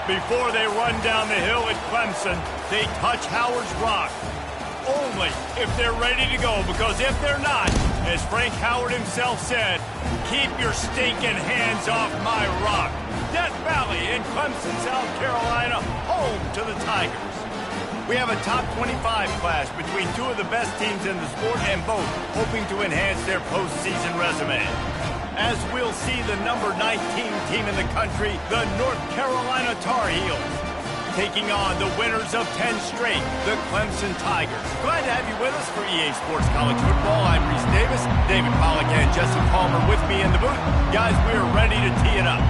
Before they run down the hill at Clemson, they touch Howard's rock. Only if they're ready to go, because if they're not, as Frank Howard himself said, keep your stinking hands off my rock. Death Valley in Clemson, South Carolina, home to the Tigers. We have a top 25 clash between two of the best teams in the sport, and both hoping to enhance their postseason resume. As we'll see the number 19 team in the country, the North Carolina Tar Heels, taking on the winners of 10 straight, the Clemson Tigers. Glad to have you with us for EA Sports College Football. I'm Reese Davis, David Pollack and Jesse Palmer with me in the booth. Guys, we are ready to tee it up.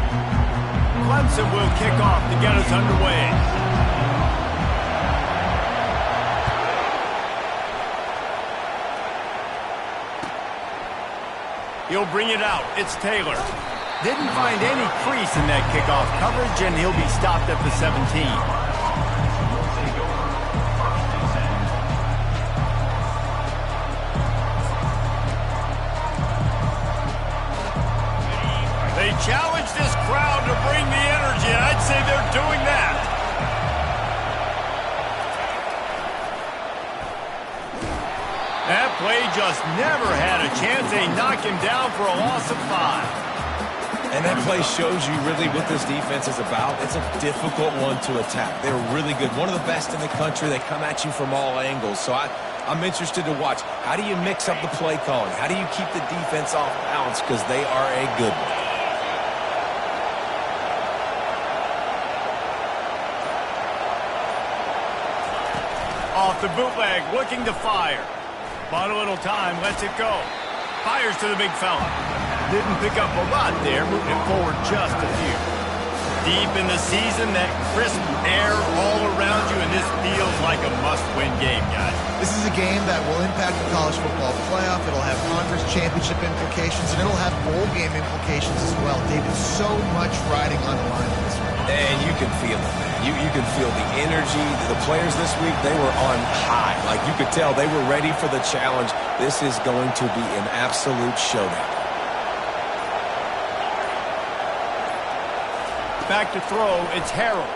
Clemson will kick off to get us underway. He'll bring it out. It's Taylor. Didn't find any crease in that kickoff coverage, and he'll be stopped at the 17. They challenge this crowd to bring the energy, and I'd say they're doing that. That play just never had a chance. They knock him down for a loss of 5. And that play shows you really what this defense is about. It's a difficult one to attack. They're really good. One of the best in the country. They come at you from all angles. So I'm interested to watch. How do you mix up the play calling? How do you keep the defense off balance? Because they are a good one. Off the bootleg, looking to fire. Bought a little time, lets it go. Fires to the big fella. Didn't pick up a lot there, moving it forward just a few. Deep in the season, that crisp air all around you, and this feels like a must-win game, guys. This is a game that will impact the college football playoff. It'll have conference championship implications, and it'll have bowl game implications as well. David, so much riding on the line in this one. And you can feel it, man. You can feel the energy. The players this week, they were on high. Like, you could tell they were ready for the challenge. This is going to be an absolute showdown. Back to throw, it's Harold.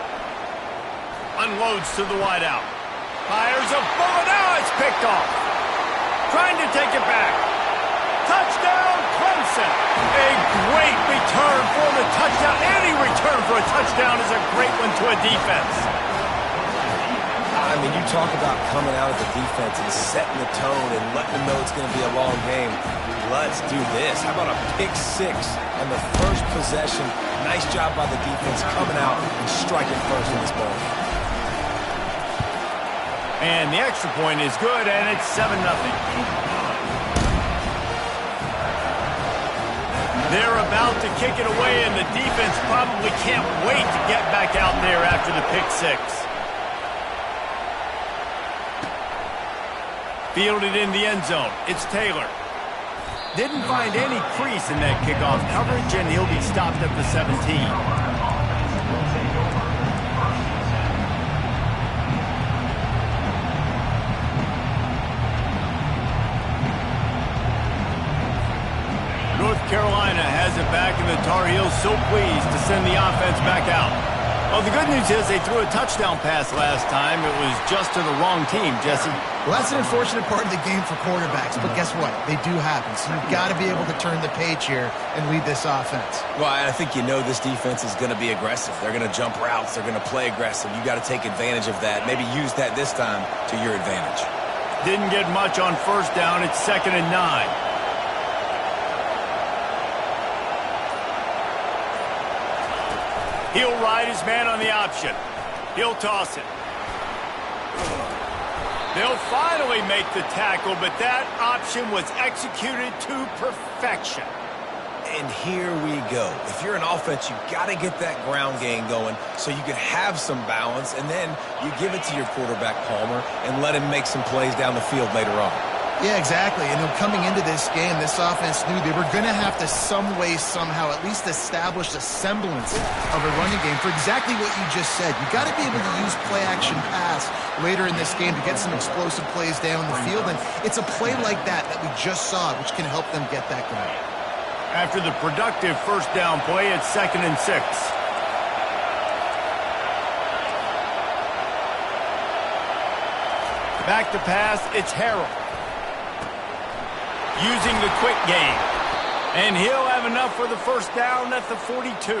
Unloads to the wideout. Fires a bullet, now it's picked off. Trying to take it back. Touchdown, Clemson. A great return for the touchdown. Any return for a touchdown is a great one to a defense. I mean, you talk about coming out of the defense and setting the tone and letting them know it's going to be a long game. Let's do this. How about a pick six on the first possession? Nice job by the defense coming out and striking first in this ball game. And the extra point is good, and it's 7-0. They're about to kick it away, and the defense probably can't wait to get back out there after the pick six. Fielded in the end zone. It's Taylor. Didn't find any crease in that kickoff coverage, and he'll be stopped at the 17. North Carolina has it back, and the Tar Heels so pleased to send the offense back out. Well, the good news is they threw a touchdown pass last time. It was just to the wrong team, Jesse. Well, that's an unfortunate part of the game for quarterbacks, but guess what? They do happen, so you've got to be able to turn the page here and lead this offense. Well, I think you know this defense is going to be aggressive. They're going to jump routes. They're going to play aggressive. You got to take advantage of that. Maybe use that this time to your advantage. Didn't get much on first down. It's 2nd and 9. He'll ride his man on the option. He'll toss it. They'll finally make the tackle, but that option was executed to perfection. And here we go. If you're an offense, you've got to get that ground game going so you can have some balance, and then you give it to your quarterback, Palmer, and let him make some plays down the field later on. Yeah, exactly. And coming into this game, this offense knew they were going to have to some way, somehow, at least establish a semblance of a running game for exactly what you just said. You got to be able to use play-action pass later in this game to get some explosive plays down the field. And it's a play like that we just saw, which can help them get that going. After the productive first down play, it's 2nd and 6. Back to pass, it's Harrell. Using the quick game. And he'll have enough for the first down at the 42.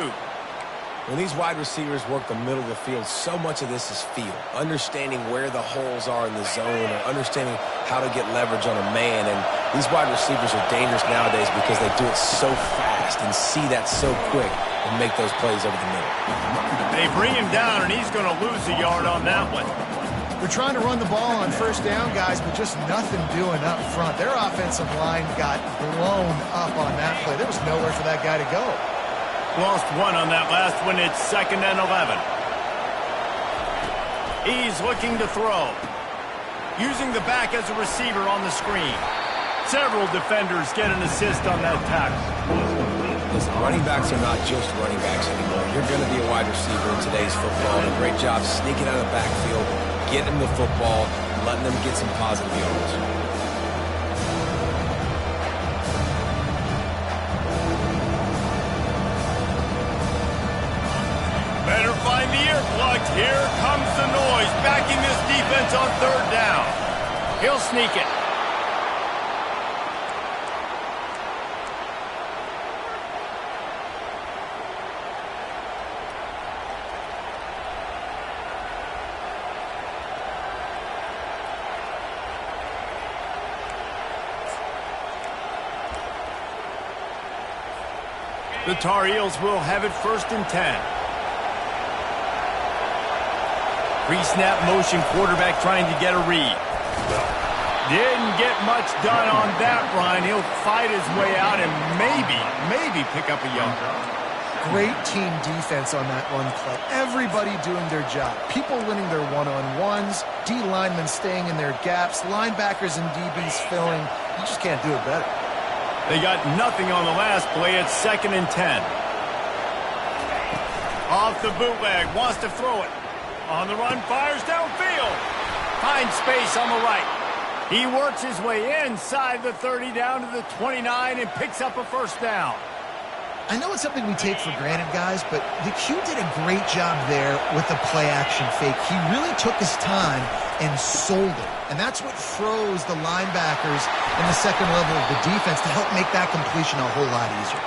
When these wide receivers work the middle of the field, so much of this is feel. Understanding where the holes are in the zone or understanding how to get leverage on a man. And these wide receivers are dangerous nowadays because they do it so fast and see that so quick and make those plays over the middle. They bring him down, and he's going to lose a yard on that one. They're trying to run the ball on first down, guys, but just nothing doing up front. Their offensive line got blown up on that play. There was nowhere for that guy to go. Lost one on that last one. It's 2nd and 11. He's looking to throw. Using the back as a receiver on the screen. Several defenders get an assist on that tackle. Listen, running backs are not just running backs anymore. You're going to be a wide receiver in today's football. And a great job sneaking out of the backfield, getting them the football, letting them get some positive yards. Better find the earplugs. Here comes the noise, backing this defense on 3rd down. He'll sneak it. The Tar Heels will have it 1st and 10. Pre-snap motion, quarterback trying to get a read. Didn't get much done on that run. He'll fight his way out and maybe pick up a yard. Great team defense on that run play. Everybody doing their job. People winning their one-on-ones, D linemen staying in their gaps, linebackers and DBs filling. You just can't do it better. They got nothing on the last play. It's 2nd and 10. Off the bootleg, wants to throw it. On the run, fires downfield. Finds space on the right. He works his way inside the 30 down to the 29 and picks up a first down. I know it's something we take for granted, guys, but the Q did a great job there with the play-action fake. He really took his time and sold it. And that's what froze the linebackers in the second level of the defense to help make that completion a whole lot easier.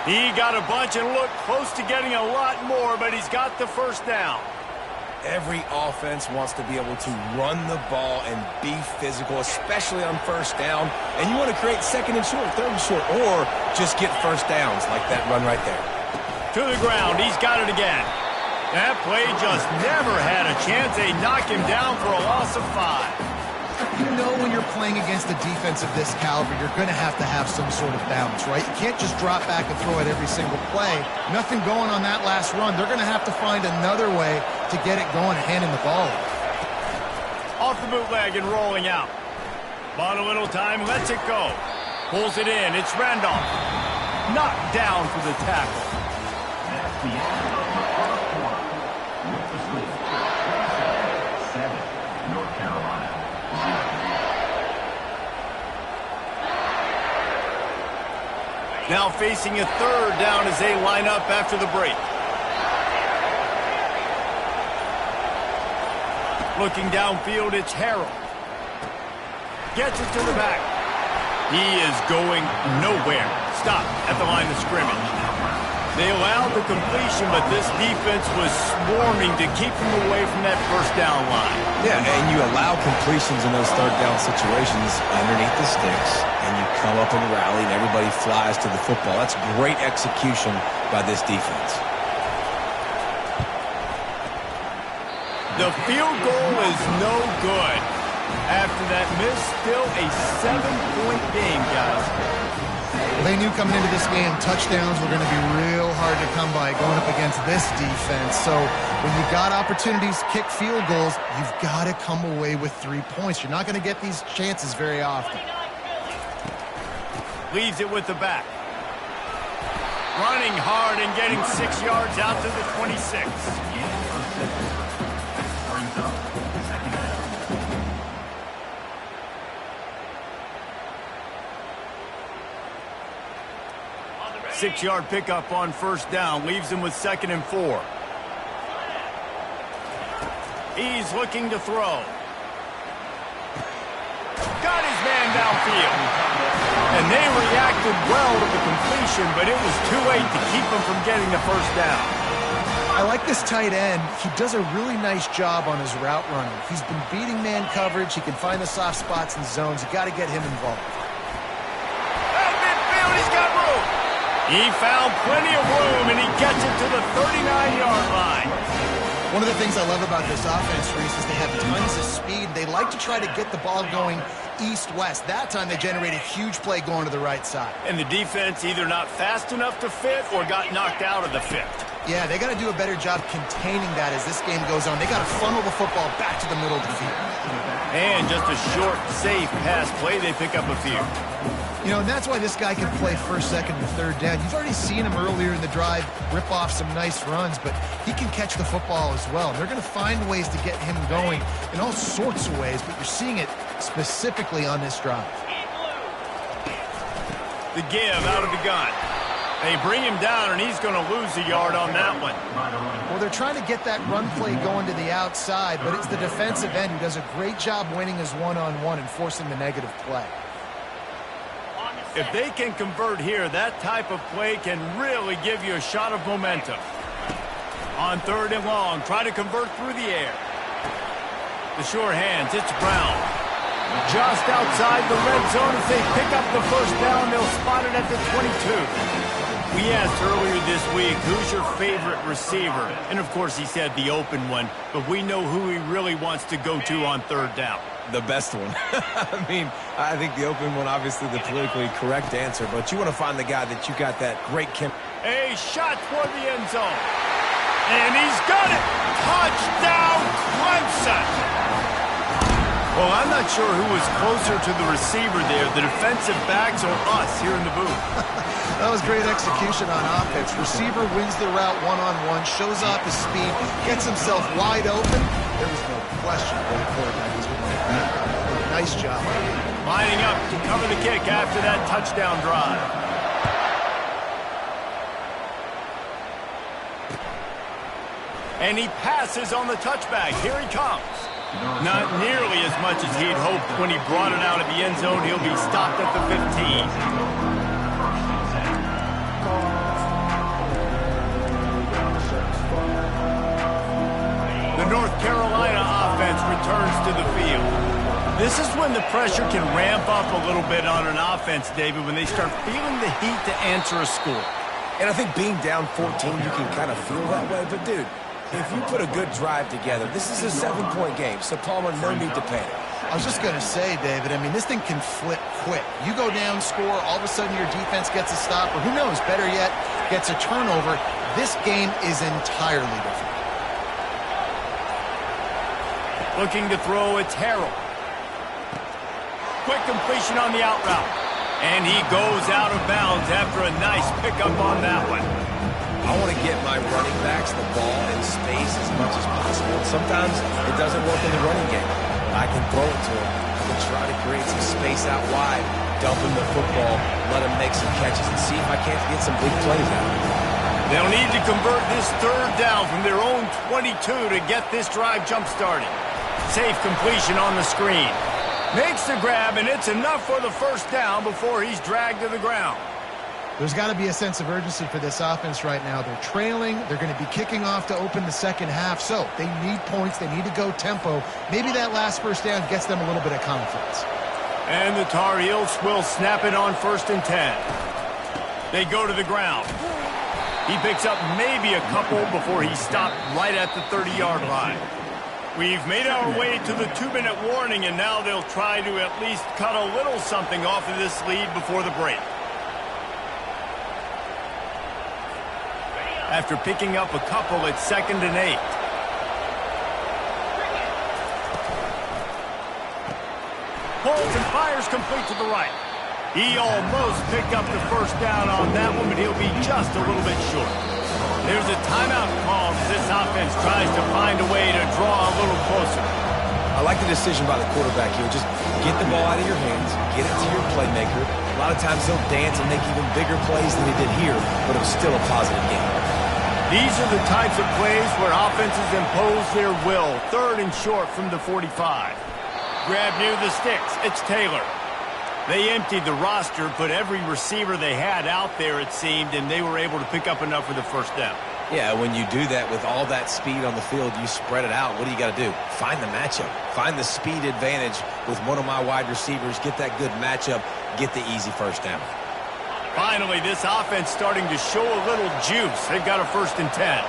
He got a bunch and looked close to getting a lot more, but he's got the first down. Every offense wants to be able to run the ball and be physical, especially on first down. And you want to create 2nd and short, 3rd and short, or just get first downs like that run right there. To the ground. He's got it again. That play just never had a chance. They knock him down for a loss of 5. You know when you're playing against a defense of this caliber, you're going to have some sort of balance, right? You can't just drop back and throw it every single play. Nothing going on that last run. They're going to have to find another way to get it going and handing the ball off the bootleg and rolling out. Bought a little time, lets it go. Pulls it in. It's Randolph. Knocked down for the tackle. Now facing a 3rd down as they line up after the break. Looking downfield, it's Harrell. Gets it to the back. He is going nowhere. Stop at the line of scrimmage. They allowed the completion, but this defense was swarming to keep them away from that first down line. Yeah, and you allow completions in those 3rd down situations underneath the sticks, and you come up and rally, and everybody flies to the football. That's great execution by this defense. The field goal is no good. After that miss, still a 7-point game, guys. They knew coming into this game, touchdowns were going to be real hard to come by going up against this defense. So when you got opportunities to kick field goals, you've got to come away with 3 points. You're not going to get these chances very often. Leaves it with the back. Running hard and getting 6 yards out to the 26. Six-yard pickup on first down. Leaves him with 2nd and 4. He's looking to throw. field. And they reacted well to the completion, but it was too late to keep them from getting the first down. I like this tight end. He does a really nice job on his route running. He's been beating man coverage. He can find the soft spots and zones. You got to get him involved. At midfield, he's got room. He found plenty of room, and he gets it to the 39-yard line. One of the things I love about this offense, Reese, is they have tons of speed. They like to try to get the ball going east-west. That time they generated a huge play going to the right side. And the defense either not fast enough to fit or got knocked out of the fit. Yeah, they got to do a better job containing that as this game goes on. They got to funnel the football back to the middle of the field. And just a short, safe pass play, they pick up a few. You know, and that's why this guy can play first, second, and third down. You've already seen him earlier in the drive rip off some nice runs, but he can catch the football as well. And they're going to find ways to get him going in all sorts of ways, but you're seeing it specifically on this drive. The give out of the gun. They bring him down, and he's going to lose a yard on that one. Well, they're trying to get that run play going to the outside, but it's the defensive end who does a great job winning his one-on-one and forcing the negative play. If they can convert here, that type of play can really give you a shot of momentum. On third and long, try to convert through the air. The sure hands, it's Brown. Just outside the red zone. If they pick up the first down, they'll spot it at the 22. We asked earlier this week, who's your favorite receiver? And, of course, he said the open one, but we know who he really wants to go to on third down. The best one. I mean, I think the open one, obviously the politically correct answer, but you want to find the guy that you got that great A shot toward the end zone. And he's got it. Touchdown, Clemson. Well, I'm not sure who was closer to the receiver there, the defensive backs or us here in the booth. That was great execution on offense. Receiver wins the route one-on-one, shows off his speed, gets himself wide open. There was no question what the quarterback was going to do. Nice job. Lining up to cover the kick after that touchdown drive. And he passes on the touchback. Here he comes. Not nearly as much as he'd hoped when he brought it out of the end zone. He'll be stopped at the 15. The North Carolina offense returns to the field. This is when the pressure can ramp up a little bit on an offense, David, when they start feeling the heat to answer a score. And I think being down 14, you can kind of feel that way. But, dude, if you put a good drive together, this is a 7-point game, so Palmer, no need to panic. I was just going to say, David, I mean, this thing can flip quick. You go down, score, all of a sudden your defense gets a stop, or who knows, better yet, gets a turnover. This game is entirely different. Looking to throw, it's Harrell. Quick completion on the out route. And he goes out of bounds after a nice pickup on that one. I want to get my running backs the ball in space as much as possible. Sometimes it doesn't work in the running game. I can throw it to him. I can try to create some space out wide, dump him the football, let him make some catches, and see if I can't get some big plays out of him. They'll need to convert this third down from their own 22 to get this drive jump-started. Safe completion on the screen. Makes the grab, and it's enough for the first down before he's dragged to the ground. There's got to be a sense of urgency for this offense right now. They're trailing. They're going to be kicking off to open the second half. So they need points. They need to go tempo. Maybe that last first down gets them a little bit of confidence. And the Tar Heels will snap it on 1st and 10. They go to the ground. He picks up maybe a couple before he's stopped right at the 30-yard line. We've made our way to the 2-minute warning, and now they'll try to at least cut a little something off of this lead before the break. After picking up a couple, it's 2nd and 8. Pulls and fires complete to the right. He almost picked up the first down on that one, but he'll be just a little bit short. There's a timeout called as this offense tries to find a way to draw a little closer. I like the decision by the quarterback here. Just get the ball out of your hands, get it to your playmaker. A lot of times he'll dance and make even bigger plays than he did here, but it was still a positive game. These are the types of plays where offenses impose their will. 3rd and short from the 45. Grab near the sticks. It's Taylor. They emptied the roster, put every receiver they had out there, it seemed, and they were able to pick up enough for the first down. Yeah, when you do that with all that speed on the field, you spread it out. What do you got to do? Find the matchup. Find the speed advantage with one of my wide receivers. Get that good matchup. Get the easy first down. Finally, this offense starting to show a little juice. They've got a 1st and 10.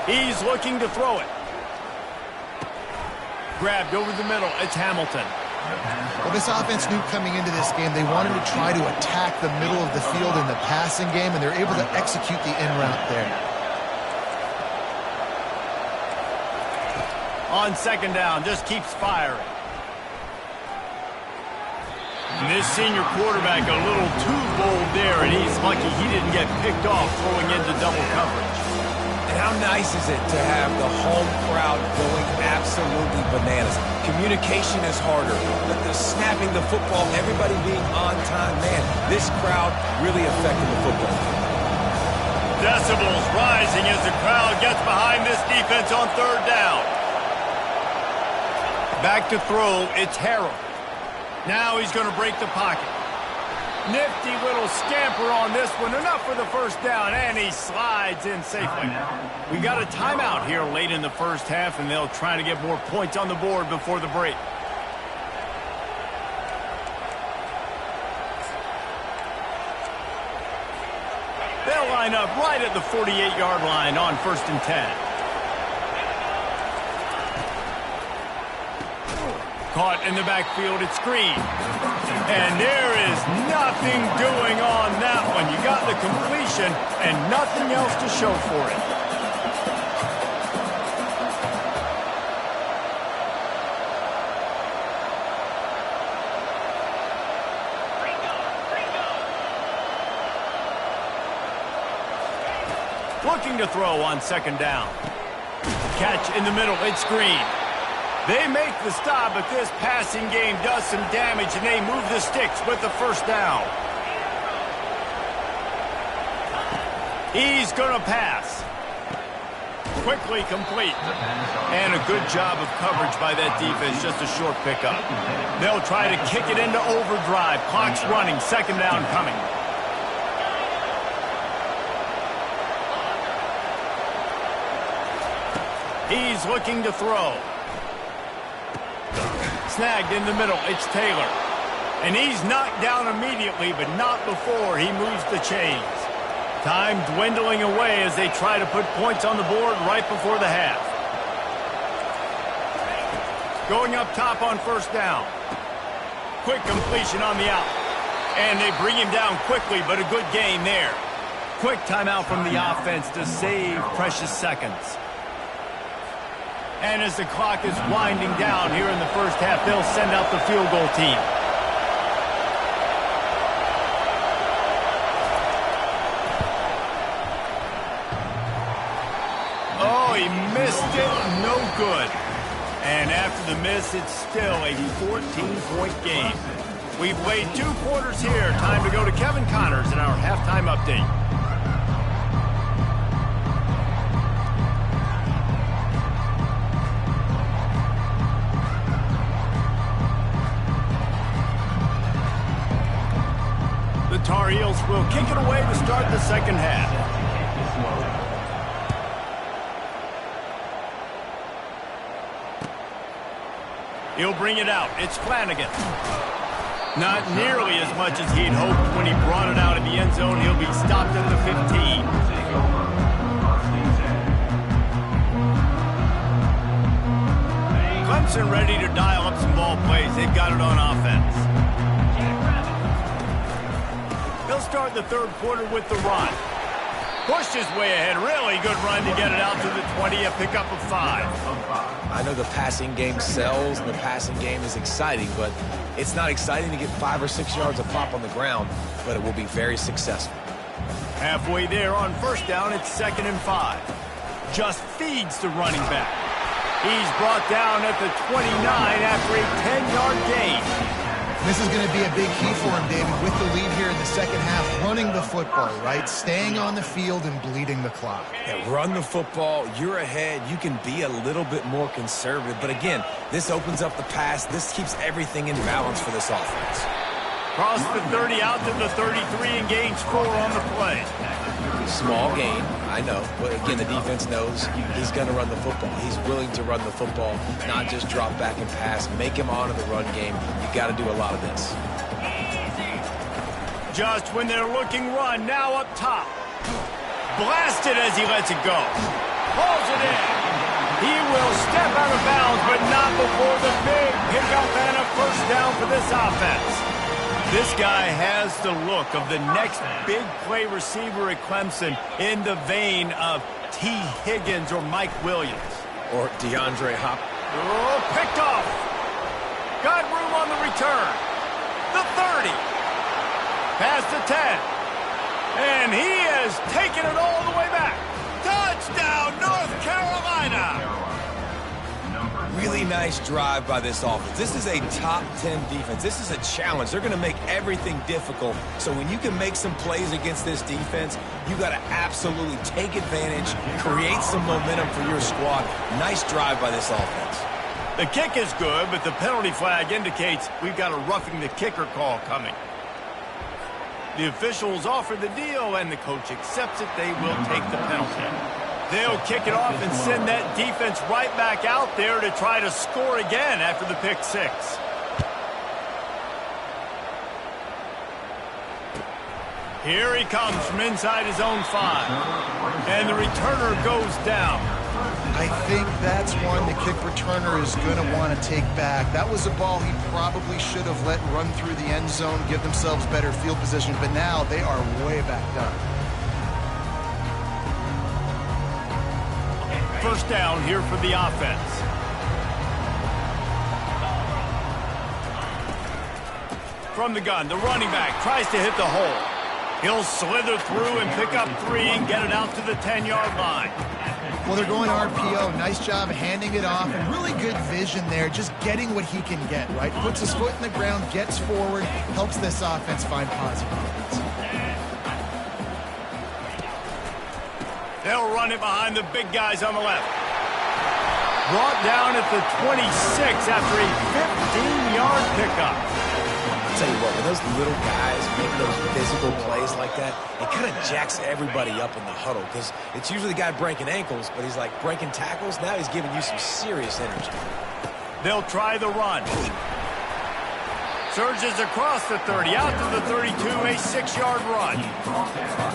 He's looking to throw it. Grabbed over the middle. It's Hamilton. Well, this offense knew coming into this game they wanted to try to attack the middle of the field in the passing game, and they're able to execute the in route there. On 2nd down, just keeps firing. And this senior quarterback a little too bold there, and he's lucky he didn't get picked off throwing into double coverage. And how nice is it to have the home crowd going absolutely bananas? Communication is harder, but the snapping the football, everybody being on time, man, this crowd really affected the football game. Decibels rising as the crowd gets behind this defense on 3rd down. Back to throw, it's Harrell. Now he's going to break the pocket. Nifty little scamper on this one. Enough for the 1st down, and he slides in safely. We got a timeout here late in the 1st half, and they'll try to get more points on the board before the break. They'll line up right at the 48-yard line on 1st and 10. Caught in the backfield, it's Green. And there is nothing doing on that one. You got the completion and nothing else to show for it. Looking to throw on 2nd down. Catch in the middle, it's Green. They make the stop, but this passing game does some damage, and they move the sticks with the 1st down. He's going to pass. Quickly complete. And a good job of coverage by that defense, just a short pickup. They'll try to kick it into overdrive. Clock's running, 2nd down coming. He's looking to throw. Snagged in the middle, it's Taylor. And he's knocked down immediately, but not before he moves the chains. Time dwindling away as they try to put points on the board right before the half. Going up top on 1st down. Quick completion on the out. And they bring him down quickly, but a good gain there. Quick timeout from the offense to save precious seconds. And as the clock is winding down here in the 1st half, they'll send out the field goal team. Oh, he missed it. No good. And after the miss, it's still a 14-point game. We've played 2 quarters here. Time to go to Kevin Connors in our halftime update. Tar Heels will kick it away to start the 2nd half. He'll bring it out. It's Flanagan. Not nearly as much as he'd hoped when he brought it out in the end zone. He'll be stopped at the 15. Clemson ready to dial up some ball plays. They've got it on offense. They'll start the 3rd quarter with the run. Pushed his way ahead. Really good run to get it out to the 20, a pickup of 5. I know the passing game sells and the passing game is exciting, but it's not exciting to get 5 or 6 yards of pop on the ground, but it will be very successful. Halfway there on 1st down, it's 2nd and 5. Just feeds the running back. He's brought down at the 29 after a 10-yard gain. This is going to be a big key for him, David, with the lead here in the second half, running the football, right? Staying on the field and bleeding the clock. Yeah, run the football. You're ahead. You can be a little bit more conservative. But again, this opens up the pass. This keeps everything in balance for this offense. Cross the 30 out to the 33 and gains 4 on the play. Small gain, I know. But again, the defense knows he's going to run the football. He's willing to run the football, not just drop back and pass. Make him honor the run game. You got to do a lot of this. Just when they're looking run, now up top. Blasted as he lets it go. Pulls it in. He will step out of bounds, but not before the big pickup and a first down for this offense. This guy has the look of the next big play receiver at Clemson in the vein of T. Higgins or Mike Williams. Or DeAndre Hopkins. Oh, picked off. Got room on the return. The 30. Past the 10. And he has taken it all the way back. Touchdown, North Carolina. Really nice drive by this offense. This is a top 10 defense. This is a challenge. They're going to make everything difficult. So when you can make some plays against this defense, you got to absolutely take advantage, create some momentum for your squad. Nice drive by this offense. The kick is good, but the penalty flag indicates we've got a roughing the kicker call coming. The officials offer the deal, and the coach accepts it. They will take the penalty. They'll kick it off and send that defense right back out there to try to score again after the pick 6. Here he comes from inside his own 5. And the returner goes down. I think that's one the kick returner is going to want to take back. That was a ball he probably should have let run through the end zone, give themselves better field position, but now they are way back down. First down here for the offense. From the gun, the running back tries to hit the hole. He'll slither through and pick up 3 and get it out to the 10-yard line. Well, they're going RPO. Nice job handing it off, and really good vision there, just getting what he can get, right? Puts his foot in the ground, gets forward, helps this offense find positive points. They'll run it behind the big guys on the left. Brought down at the 26 after a 15-yard pickup. I'll tell you what, when those little guys make those physical plays like that, it kind of jacks everybody up in the huddle because it's usually the guy breaking ankles, but he's like breaking tackles. Now he's giving you some serious energy. They'll try the run. Surges across the 30, out to the 32, a 6-yard run.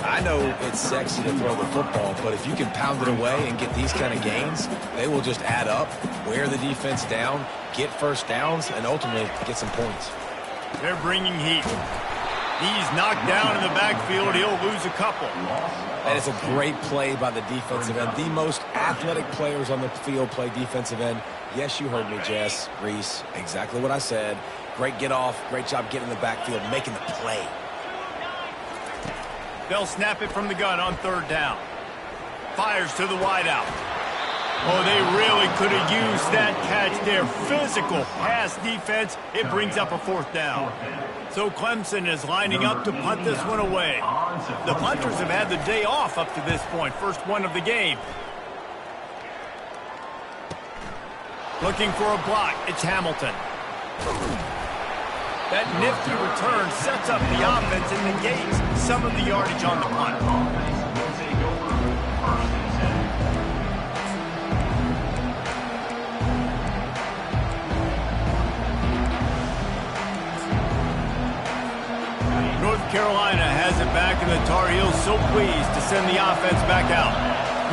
I know it's sexy to throw the football, but if you can pound it away and get these kind of gains, they will just add up, wear the defense down, get first downs, and ultimately get some points. They're bringing heat. He's knocked down in the backfield. He'll lose a couple. And it's a great play by the defensive end. The most athletic players on the field play defensive end. Yes, you heard me, Jess, Reese. Exactly what I said. Great get off. Great job getting in the backfield, making the play. They'll snap it from the gun on 3rd down. Fires to the wideout. Oh, they really could have used that catch there. Physical pass defense. It brings up a 4th down. So Clemson is lining up to punt this one away. The punters have had the day off up to this point. First one of the game. Looking for a block. It's Hamilton. That nifty return sets up the offense and negates some of the yardage on the punt. North Carolina has it back, and the Tar Heels so pleased to send the offense back out.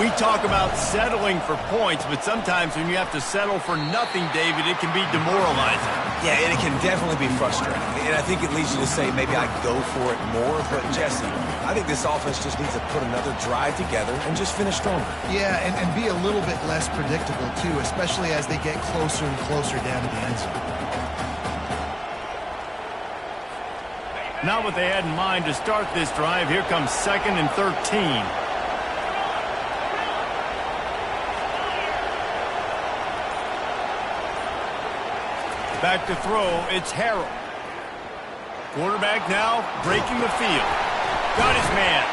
We talk about settling for points, but sometimes when you have to settle for nothing, David, it can be demoralizing. Yeah, and it can definitely be frustrating. And I think it leads you to say maybe I go for it more. But, Jesse, I think this offense just needs to put another drive together and just finish stronger. Yeah, and be a little bit less predictable, too, especially as they get closer and closer down to the end zone. Not what they had in mind to start this drive. Here comes 2nd and 13. Back to throw, it's Harrell. Quarterback now breaking the field. Got his man.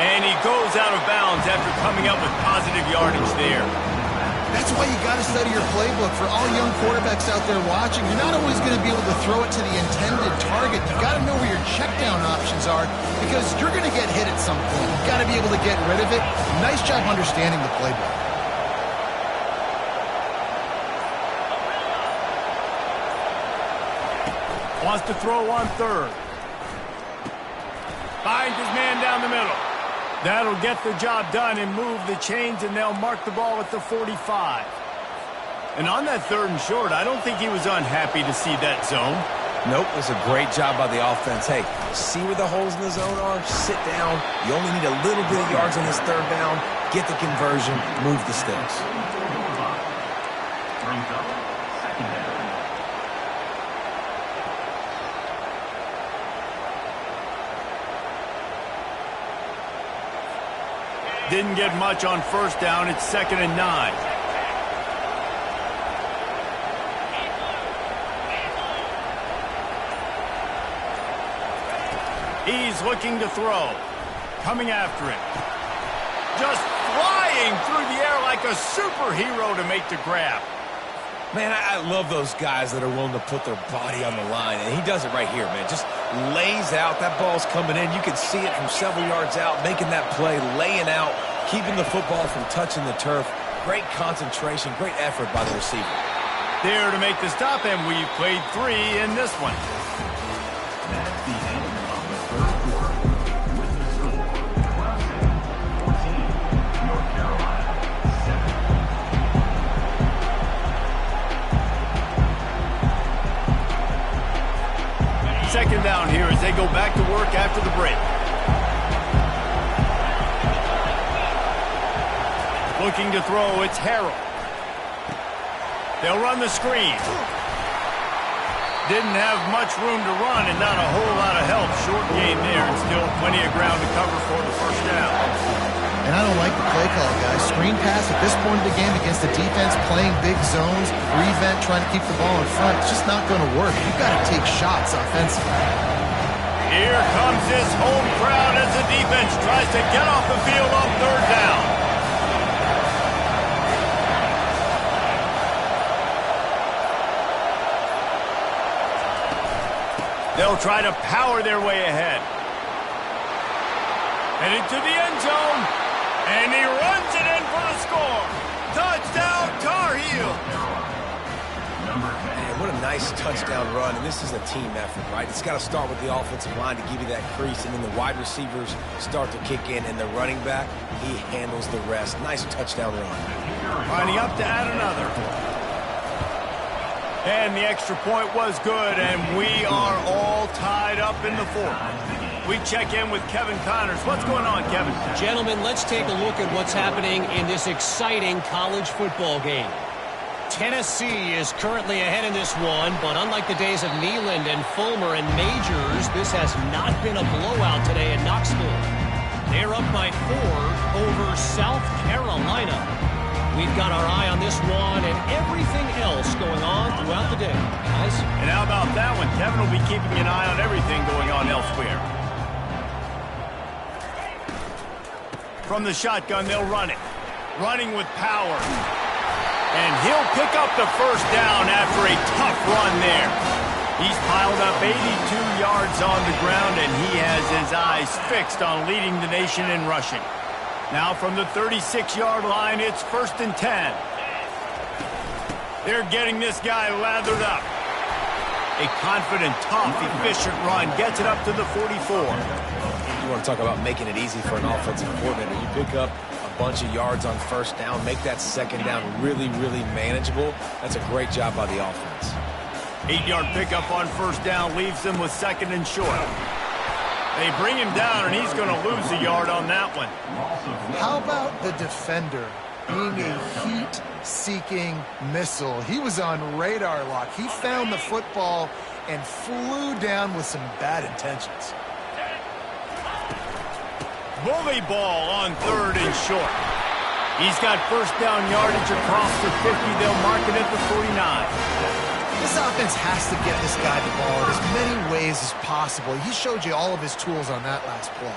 And he goes out of bounds after coming up with positive yardage there. That's why you got to study your playbook. For all young quarterbacks out there watching, you're not always going to be able to throw it to the intended target. You got to know where your check down options are because you're going to get hit at some point. You got to be able to get rid of it. Nice job understanding the playbook. Wants to throw on third. Finds his man down the middle. That'll get the job done and move the chains, and they'll mark the ball at the 45. And on that 3rd and short, I don't think he was unhappy to see that zone. Nope, it was a great job by the offense. Hey, see where the holes in the zone are? Sit down. You only need a little bit of yards on this 3rd down. Get the conversion. Move the sticks. Didn't get much on 1st down. It's 2nd and 9. He's looking to throw. Coming after it. Just flying through the air like a superhero to make the grab. Man, I love those guys that are willing to put their body on the line, and he does it right here, man. Just lays out. That ball's coming in. You can see it from several yards out, making that play, laying out, keeping the football from touching the turf. Great concentration, great effort by the receiver. There to make the stop, and we've played 3 in this one. That's the end of the 3rd quarter. With the score, Clemson 14, North Carolina 7. 2nd down here as they go back to work after the break. Looking to throw, it's Harrell. They'll run the screen. Didn't have much room to run and not a whole lot of help. Short gain there and still plenty of ground to cover for the 1st down. And I don't like the play call, guys. Screen pass at this point of the game against the defense, playing big zones, prevent, trying to keep the ball in front. It's just not going to work. You've got to take shots offensively. Here comes this home crowd as the defense tries to get off the field on 3rd down. They'll try to power their way ahead. Headed to the end zone. And he runs it in for the score. Touchdown, Tar Heel. Man, what a nice touchdown run, and this is a team effort, right? It's got to start with the offensive line to give you that crease, and then the wide receivers start to kick in, and the running back, he handles the rest. Nice touchdown run. Lining up to add another. And the extra point was good, and we are all tied up in the 4th. We check in with Kevin Connors. What's going on, Kevin? Gentlemen, let's take a look at what's happening in this exciting college football game. Tennessee is currently ahead in this one, but unlike the days of Neyland and Fulmer and Majors, this has not been a blowout today in Knoxville. They're up by 4 over South Carolina. We've got our eye on this one and everything else going on throughout the day, guys. And how about that one? Kevin will be keeping an eye on everything going on elsewhere. From the shotgun, they'll run it. Running with power. And he'll pick up the 1st down after a tough run there. He's piled up 82 yards on the ground, and he has his eyes fixed on leading the nation in rushing. Now from the 36-yard line, it's 1st and 10. They're getting this guy lathered up. A confident, tough, efficient run gets it up to the 44. You want to talk about making it easy for an offensive coordinator. You pick up a bunch of yards on 1st down, make that 2nd down really, really manageable. That's a great job by the offense. 8-yard pickup on 1st down leaves them with 2nd and short. They bring him down, and he's going to lose a yard on that one. How about the defender being a heat-seeking missile? He was on radar lock. He found the football and flew down with some bad intentions. Bully ball on 3rd and short. He's got 1st down yardage across the 50. They'll mark it at the 49. This This offense has to get this guy the ball in as many ways as possible. He showed you all of his tools on that last play.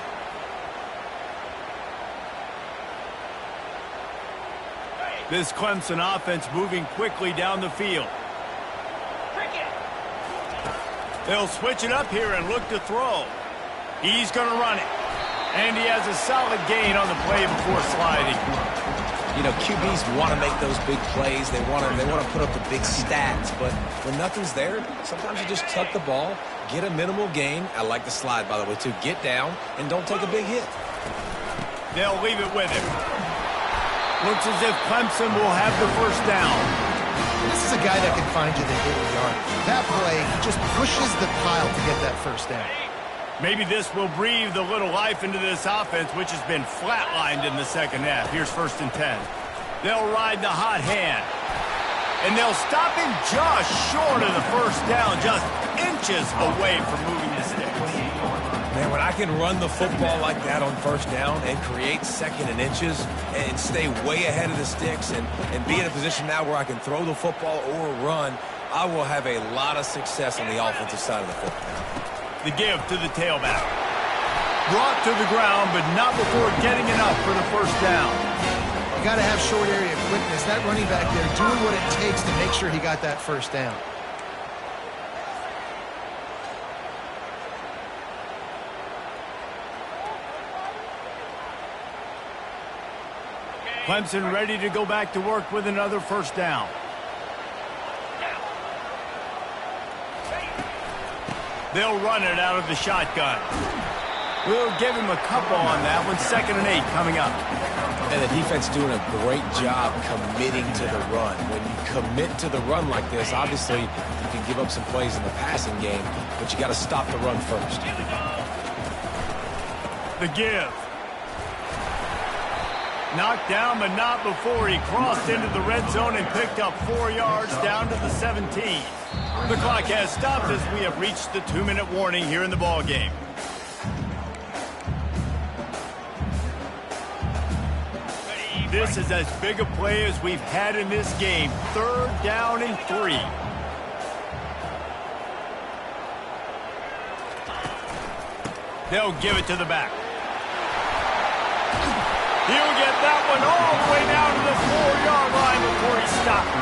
This Clemson offense moving quickly down the field. They'll switch it up here and look to throw. He's going to run it. And he has a solid gain on the play before sliding. You know, QBs want to make those big plays. They want to put up the big stats. But when nothing's there, sometimes you just tuck the ball, get a minimal gain. I like the slide, by the way, too. Get down and don't take a big hit. They'll leave it with him. Looks as if Clemson will have the first down. This is a guy that can find you the daily yardage. That play, he just pushes the pile to get that first down. Maybe this will breathe a little life into this offense, which has been flatlined in the second half. Here's 1st and 10. They'll ride the hot hand. And they'll stop him just short of the first down, just inches away from moving the sticks. Man, when I can run the football like that on first down and create 2nd and inches and stay way ahead of the sticks and be in a position now where I can throw the football or run, I will have a lot of success on the offensive side of the football. The give to the tailback. Brought to the ground, but not before getting enough for the first down. You got to have short area quickness. That running back there doing what it takes to make sure he got that first down. Clemson ready to go back to work with another first down. They'll run it out of the shotgun. We'll give him a couple on that one. 2nd and 8 coming up. And the defense doing a great job committing to the run. When you commit to the run like this, obviously you can give up some plays in the passing game, but you got to stop the run first. The give. Knocked down, but not before he crossed into the red zone and picked up 4 yards down to the 17. The clock has stopped as we have reached the 2-minute warning here in the ball game. This is as big a play as we've had in this game. 3rd down and 3. They'll give it to the back. He'll get that one all the way down to the 4-yard line before he stopped.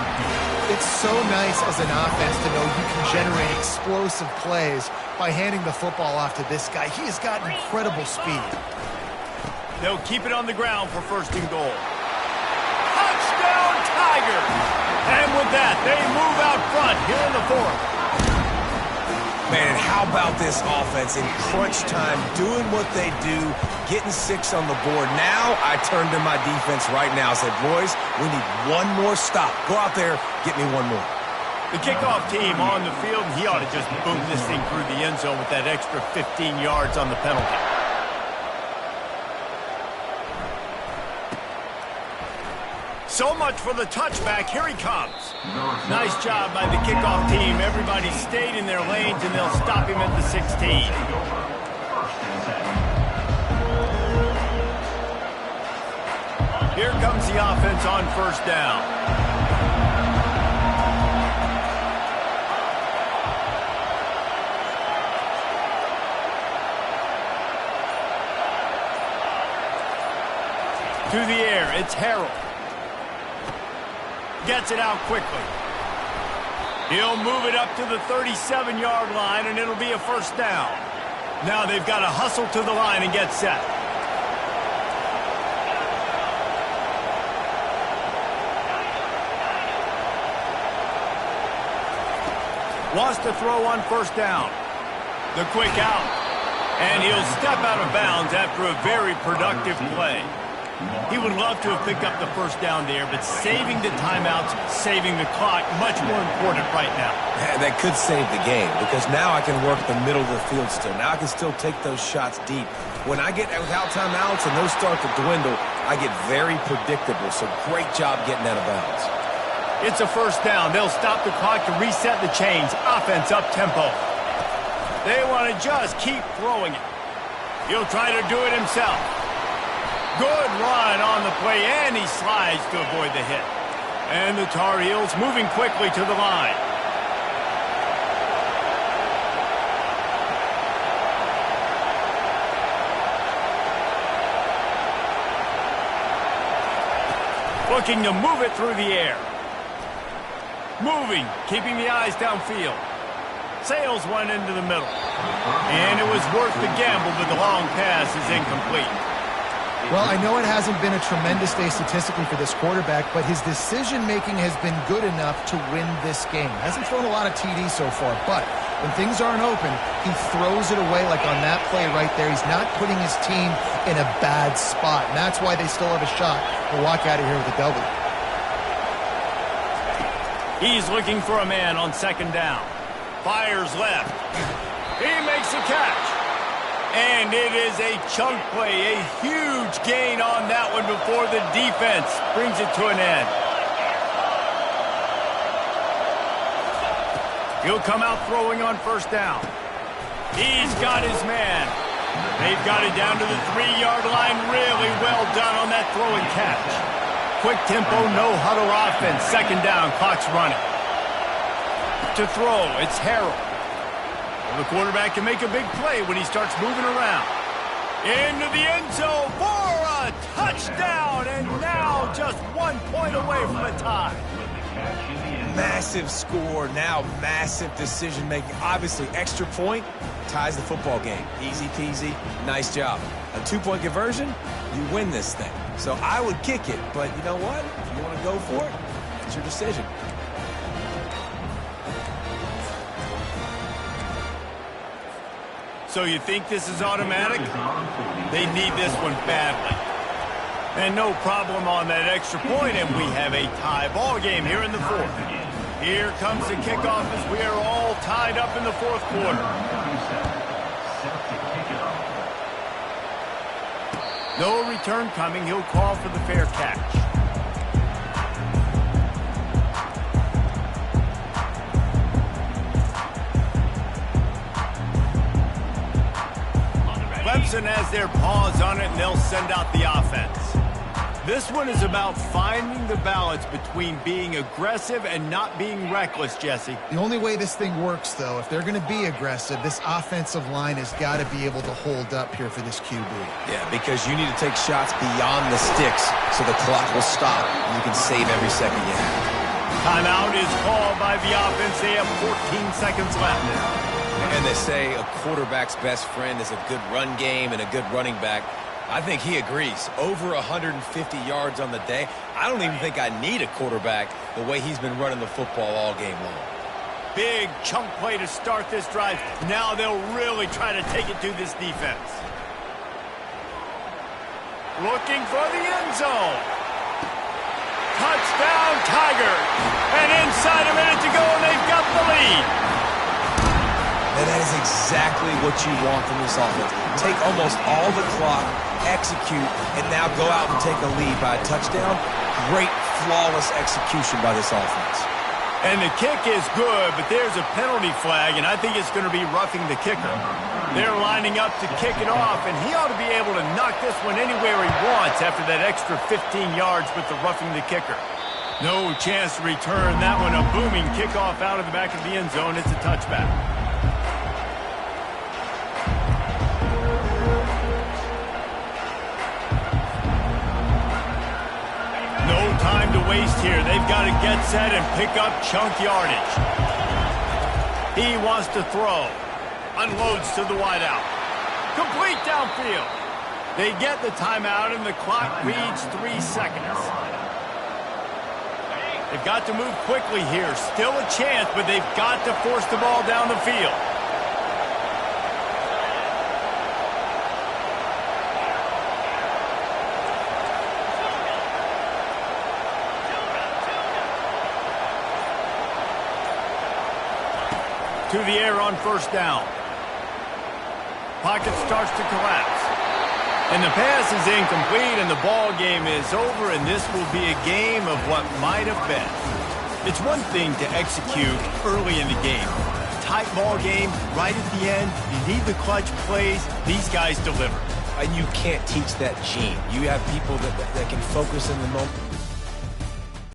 It's so nice as an offense to know you can generate explosive plays by handing the football off to this guy. He has got incredible speed. They'll keep it on the ground for 1st and goal. Touchdown, Tigers! And with that, they move out front here in the 4th. Man, how about this offense in crunch time, doing what they do, getting 6 on the board. Now I turn to my defense right now. I said, boys, we need one more stop. Go out there, get me one more. The kickoff team on the field, and he ought to just boom this thing through the end zone with that extra 15 yards on the penalty. So much for the touchback. Here he comes. Nice job by the kickoff team. Everybody stayed in their lanes, and they'll stop him at the 16. Here comes the offense on 1st down. To the air, it's Harrell. Gets it out quickly. He'll move it up to the 37-yard line, and it'll be a 1st down. Now they've got to hustle to the line and get set. Wants to throw on 1st down. The quick out. And he'll step out of bounds after a very productive play. He would love to have picked up the 1st down there, but saving the timeouts, saving the clock, much more important right now. That could save the game, because now I can work the middle of the field still. Now I can still take those shots deep. When I get without timeouts and those start to dwindle, I get very predictable. So great job getting out of bounds. It's a 1st down. They'll stop the clock to reset the chains. Offense up tempo. They want to just keep throwing it. He'll try to do it himself. Good run on the play, and he slides to avoid the hit. And the Tar Heels moving quickly to the line. Looking to move it through the air. Moving, keeping the eyes downfield. Sails one into the middle. And it was worth the gamble, but the long pass is incomplete. Well, I know it hasn't been a tremendous day statistically for this quarterback, but his decision-making has been good enough to win this game. Hasn't thrown a lot of TDs so far, but when things aren't open, he throws it away like on that play right there. He's not putting his team in a bad spot, and that's why they still have a shot to walk out of here with a W. He's looking for a man on second down. Fires left. He makes a catch. And it is a chunk play, a huge gain on that one before the defense brings it to an end. He'll come out throwing on first down. He's got his man. They've got it down to the 3-yard line. Really well done on that throw and catch. Quick tempo, no huddle offense. Second down, clock's running. To throw, it's Harrell. The quarterback can make a big play when he starts moving around. Into the end zone for a touchdown, and now just 1 point away from a tie. Massive score, now massive decision-making. Obviously, extra point ties the football game. Easy peasy, nice job. A 2-point conversion, you win this thing. So I would kick it, but you know what? If you want to go for it, it's your decision. So you think this is automatic? They need this one badly. And no problem on that extra point, and we have a tie ball game here in the fourth. Here comes the kickoff as we are all tied up in the fourth quarter. No return coming. He'll call for the fair catch. Clemson has their paws on it, and they'll send out the offense. This one is about finding the balance between being aggressive and not being reckless, Jesse. The only way this thing works, though, if they're going to be aggressive, this offensive line has got to be able to hold up here for this QB. Yeah, because you need to take shots beyond the sticks so the clock will stop and you can save every second you have. Timeout is called by the offense. They have 14 seconds left. And they say a quarterback's best friend is a good run game and a good running back. I think he agrees. Over 150 yards on the day. I don't even think I need a quarterback the way he's been running the football all game long. Big chunk play to start this drive. Now they'll really try to take it to this defense. Looking for the end zone. Touchdown, Tigers. And inside a minute to go, and they've got the lead. And that is exactly what you want from this offense. Take almost all the clock, execute, and now go out and take a lead by a touchdown. Great, flawless execution by this offense. And the kick is good, but there's a penalty flag, and I think it's going to be roughing the kicker. They're lining up to kick it off, and he ought to be able to knock this one anywhere he wants after that extra 15 yards with the roughing the kicker. No chance to return that one. A booming kickoff out of the back of the end zone. It's a touchback. No time to waste here. They've got to get set and pick up chunk yardage. He wants to throw. Unloads to the wideout. Complete downfield. They get the timeout, and the clock reads 3 seconds. They've got to move quickly here. Still a chance, but they've got to force the ball down the field. To the air on first down. Pocket starts to collapse. And the pass is incomplete, and the ball game is over, and this will be a game of what might have been. It's one thing to execute early in the game. Tight ball game, right at the end. You need the clutch plays. These guys deliver. And you can't teach that gene. You have people that can focus in the moment.